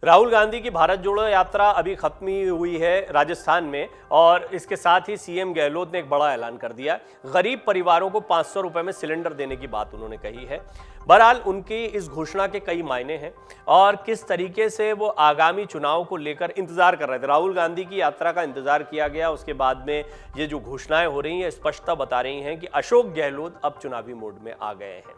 राहुल गांधी की भारत जोड़ो यात्रा अभी खत्म ही हुई है राजस्थान में, और इसके साथ ही सीएम गहलोत ने एक बड़ा ऐलान कर दिया। गरीब परिवारों को 500 रुपए में सिलेंडर देने की बात उन्होंने कही है। बहरहाल उनकी इस घोषणा के कई मायने हैं और किस तरीके से वो आगामी चुनाव को लेकर इंतजार कर रहे थे। राहुल गांधी की यात्रा का इंतजार किया गया, उसके बाद में ये जो घोषणाएं हो रही हैं स्पष्टता बता रही हैं कि अशोक गहलोत अब चुनावी मोड में आ गए हैं।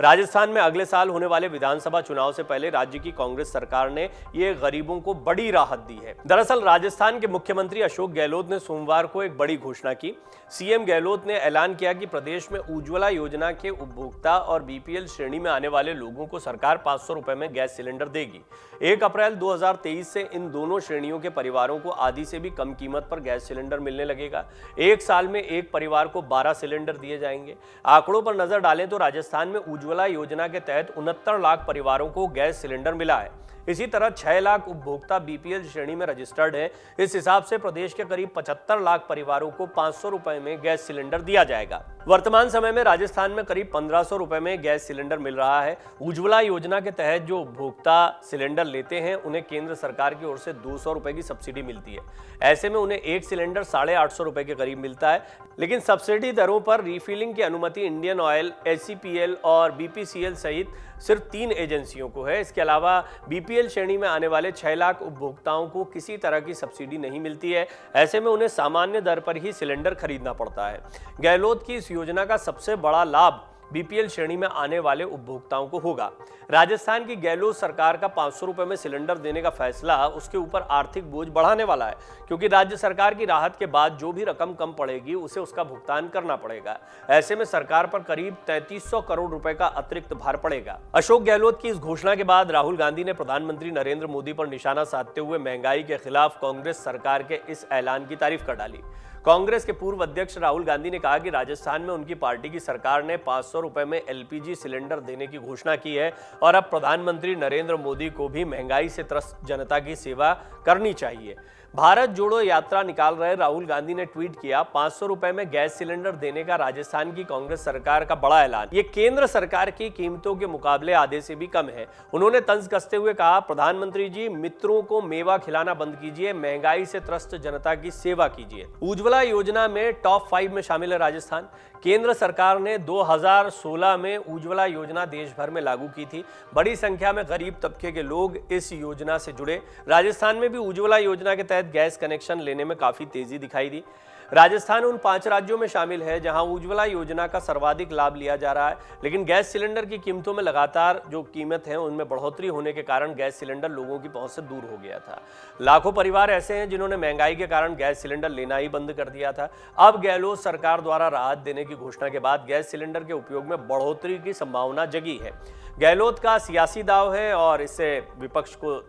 राजस्थान में अगले साल होने वाले विधानसभा चुनाव से पहले राज्य की कांग्रेस सरकार ने ये गरीबों को बड़ी राहत दी है। दरअसल राजस्थान के मुख्यमंत्री अशोक गहलोत ने सोमवार को एक बड़ी घोषणा की। सीएम गहलोत ने ऐलान किया कि प्रदेश में उज्ज्वला योजना के उपभोक्ता और बीपीएल श्रेणी में आने वाले लोगों को सरकार 500 रुपए में गैस सिलेंडर देगी। 1 अप्रैल 2023 से इन दोनों श्रेणियों के परिवारों को आधी से भी कम कीमत पर गैस सिलेंडर मिलने लगेगा। 1 साल में एक परिवार को 12 सिलेंडर दिए जाएंगे। आंकड़ों पर नजर डालें तो राजस्थान में उज्ज्वला योजना के तहत 69 लाख परिवारों को गैस सिलेंडर मिला है। इसी तरह 6 लाख उपभोक्ता बीपीएल श्रेणी में रजिस्टर्ड है। इस हिसाब से प्रदेश के करीब 75 लाख परिवारों को 500 रुपए में गैस सिलेंडर दिया जाएगा। वर्तमान समय में राजस्थान में करीब 1500 रुपए में गैस सिलेंडर मिल रहा है। उज्ज्वला योजना के तहत जो उपभोक्ता सिलेंडर लेते हैं उन्हें केंद्र सरकार की ओर से 200 रुपए की सब्सिडी मिलती है। ऐसे में उन्हें एक सिलेंडर 850 रुपए के करीब मिलता है। लेकिन सब्सिडी दरों पर रिफिलिंग की अनुमति इंडियन ऑयल, एचसीपीएल और बीपीसीएल सहित सिर्फ 3 एजेंसियों को है। इसके अलावा बीपीएल श्रेणी में आने वाले 6 लाख उपभोक्ताओं को किसी तरह की सब्सिडी नहीं मिलती है। ऐसे में उन्हें सामान्य दर पर ही सिलेंडर खरीदना पड़ता है। गहलोत की इस योजना का सबसे बड़ा लाभ बीपीएल श्रेणी में आने वाले उपभोक्ताओं को होगा। राजस्थान की गहलोत सरकार का 500 रुपए में सिलेंडर देने का फैसला उसके ऊपर आर्थिक बोझ बढ़ाने वाला है, क्योंकि राज्य सरकार की राहत के बाद जो भी रकम कम पड़ेगी उसे उसका भुगतान करना पड़ेगा। ऐसे में सरकार पर करीब 3300 करोड़ रुपए का अतिरिक्त भार पड़ेगा। अशोक गहलोत की इस घोषणा के बाद राहुल गांधी ने प्रधानमंत्री नरेंद्र मोदी पर निशाना साधते हुए महंगाई के खिलाफ कांग्रेस सरकार के इस ऐलान की तारीफ कर डाली। कांग्रेस के पूर्व अध्यक्ष राहुल गांधी ने कहा कि राजस्थान में उनकी पार्टी की सरकार ने 500 रुपए में एलपीजी सिलेंडर देने की घोषणा की है और अब प्रधानमंत्री नरेंद्र मोदी को भी महंगाई से त्रस्त जनता की सेवा करनी चाहिए। भारत जोड़ो यात्रा निकाल रहे राहुल गांधी ने ट्वीट किया, 500 रुपए में गैस सिलेंडर देने का राजस्थान की कांग्रेस सरकार का बड़ा ऐलान। ये केंद्र सरकार की कीमतों के मुकाबले आधे से भी कम है। उन्होंने तंज कसते हुए कहा, प्रधानमंत्री जी, मित्रों को मेवा खिलाना बंद कीजिए, महंगाई से त्रस्त जनता की सेवा कीजिए। उज्ज्वला योजना में टॉप 5 में शामिल है राजस्थान। केंद्र सरकार ने 2016 में उज्ज्वला योजना देश भर में लागू की थी। बड़ी संख्या में गरीब तबके के लोग इस योजना से जुड़े। राजस्थान में भी उज्ज्वला योजना के तहत गैस कनेक्शन लेने में काफी तेजी दिखाई दी। राजस्थान उन 5 राज्यों में शामिल है जहां उज्ज्वला योजना का सर्वाधिक लाभ लिया जा रहा है। लेकिन गैस सिलेंडर की कीमतों में लगातार जो कीमत है उनमें बढ़ोतरी होने के कारण गैस सिलेंडर लोगों की पहुंच से दूर हो गया था। लाखों परिवार ऐसे हैं जिन्होंने महंगाई के कारण गैस सिलेंडर लेना ही बंद कर दिया था। अब गहलोत सरकार द्वारा राहत देने की घोषणा के बाद गैस सिलेंडर के उपयोग में बढ़ोतरी की संभावना जगी है। गहलोत का सियासी दाव है और इससे विपक्ष को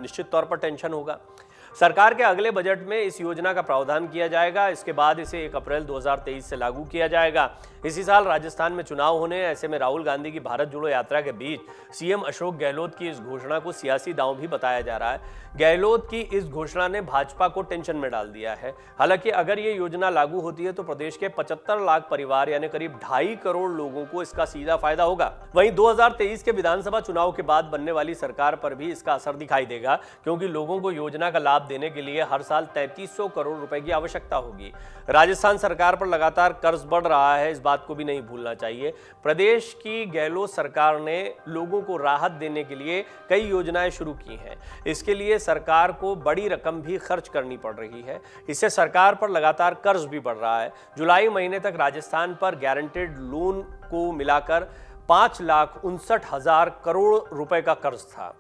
निश्चित तौर पर टेंशन होगा। सरकार के अगले बजट में इस योजना का प्रावधान किया जाएगा। इसके बाद इसे 1 अप्रैल 2023 से लागू किया जाएगा। इसी साल राजस्थान में चुनाव होने, ऐसे में राहुल गांधी की भारत जोड़ो यात्रा के बीच सीएम अशोक गहलोत की इस घोषणा को सियासी दांव भी बताया जा रहा है। गहलोत की इस घोषणा ने भाजपा को टेंशन में डाल दिया है। हालांकि अगर ये योजना लागू होती है तो प्रदेश के 75 लाख परिवार यानी करीब 2.5 करोड़ लोगों को इसका सीधा फायदा होगा। वहीं 2023 के विधानसभा चुनाव के बाद बनने वाली सरकार पर भी इसका असर दिखाई देगा, क्योंकि लोगों को योजना का लाभ देने के लिए हर साल 3300 करोड़ रुपए की आवश्यकता होगी। राजस्थान सरकार पर लगातार कर्ज बढ़ रहा है, इस बात को भी नहीं भूलना चाहिए। प्रदेश की गहलोत सरकार ने लोगों को राहत देने के लिए कई योजनाएं शुरू की हैं। इसके लिए सरकार को बड़ी रकम भी खर्च करनी पड़ रही है। इससे सरकार पर लगातार कर्ज भी बढ़ रहा है। जुलाई महीने तक राजस्थान पर गारंटेड लोन को मिलाकर 5,59,000 करोड़ रुपए का कर्ज था।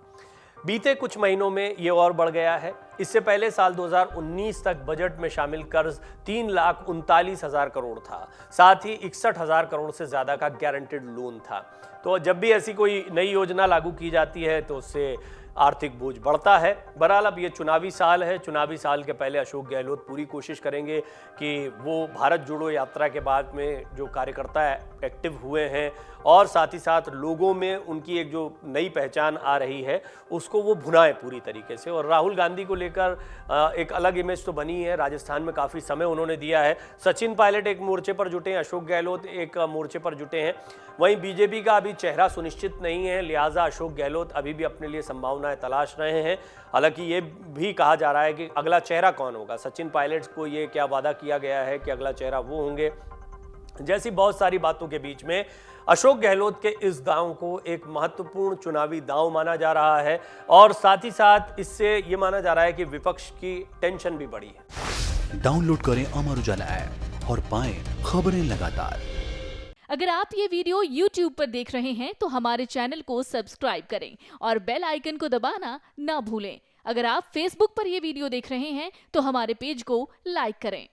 बीते कुछ महीनों में ये और बढ़ गया है। इससे पहले साल 2019 तक बजट में शामिल कर्ज 3,39,000 करोड़ था। साथ ही 61,000 करोड़ से ज्यादा का गारंटेड लोन था। तो जब भी ऐसी कोई नई योजना लागू की जाती है तो उससे आर्थिक बोझ बढ़ता है। बहरहाल अब ये चुनावी साल है। चुनावी साल के पहले अशोक गहलोत पूरी कोशिश करेंगे कि वो भारत जोड़ो यात्रा के बाद में जो कार्यकर्ता एक्टिव हुए हैं और साथ ही साथ लोगों में उनकी एक जो नई पहचान आ रही है उसको वो भुनाएं पूरी तरीके से। और राहुल गांधी को लेकर एक अलग इमेज तो बनी है। राजस्थान में काफ़ी समय उन्होंने दिया है। सचिन पायलट एक मोर्चे पर जुटे हैं, अशोक गहलोत एक मोर्चे पर जुटे हैं। वहीं बीजेपी का अभी चेहरा सुनिश्चित नहीं है, लिहाजा अशोक गहलोत अभी भी अपने लिए संभावना संभावनाएं तलाश रहे हैं। हालांकि ये भी कहा जा रहा है कि अगला चेहरा कौन होगा। सचिन पायलट को ये क्या वादा किया गया है कि अगला चेहरा वो होंगे। जैसी बहुत सारी बातों के बीच में अशोक गहलोत के इस दांव को एक महत्वपूर्ण चुनावी दांव माना जा रहा है और साथ ही साथ इससे ये माना जा रहा है कि विपक्ष की टेंशन भी बढ़ी है। डाउनलोड करें अमर उजाला ऐप और पाएं खबरें लगातार। अगर आप ये वीडियो YouTube पर देख रहे हैं तो हमारे चैनल को सब्सक्राइब करें और बेल आइकन को दबाना ना भूलें। अगर आप Facebook पर ये वीडियो देख रहे हैं तो हमारे पेज को लाइक करें।